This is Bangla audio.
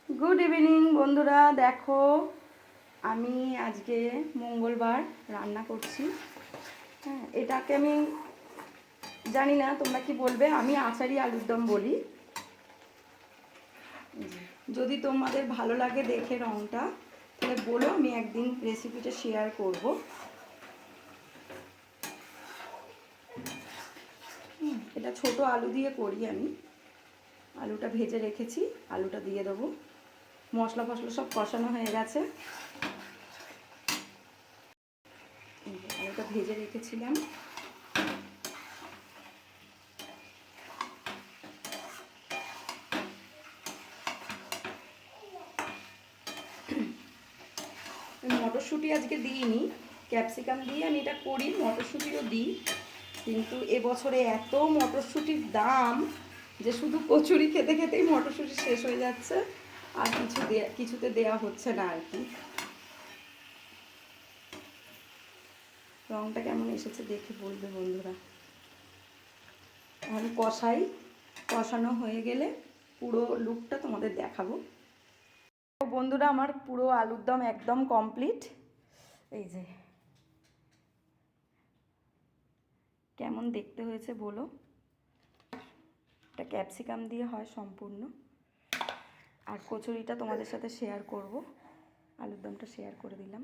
গুড ইভিনিং বন্ধুরা, দেখো আমি আজকে মঙ্গলবার রান্না করছি। হ্যাঁ, এটাকে আমি জানি না তোমরা কি বলবে, আমি আচারি আলুর দম বলি। যদি তোমাদের ভালো লাগে দেখে রঙটা, তাহলে বলো, আমি একদিন রেসিপিটা শেয়ার করব। এটা ছোট আলু দিয়ে করি আমি। আলুটা ভেজে রেখেছি, আলুটা দিয়ে দেবো। মশলা ফসলা সব কষানো হয়ে গেছে। আলুটা ভেজে রেখেছিলাম। মটরশুঁটি আজকে দিইনি, ক্যাপসিকাম দিয়ে আমি এটা করি, মটরশুঁটিও দিই। কিন্তু এবছরে এত মটরশুঁটির দাম যে শুধু কচুরি খেতে খেতেই মটরশুঁটি শেষ হয়ে যাচ্ছে, আর কিছুতে দেয়া হচ্ছে না আর কি। রঙটা কেমন এসেছে দেখে বলবে বন্ধুরা। আমি কষানো হয়ে গেলে পুরো লুকটা তোমাদের দেখাবো। বন্ধুরা, আমার পুরো আলুর দম একদম কমপ্লিট। এই যে কেমন দেখতে হয়েছে বলো। এটা ক্যাপসিকাম দিয়ে হয় সম্পূর্ণ। আর কচুরিটা তোমাদের সাথে শেয়ার করব, আলুর দমটা শেয়ার করে দিলাম।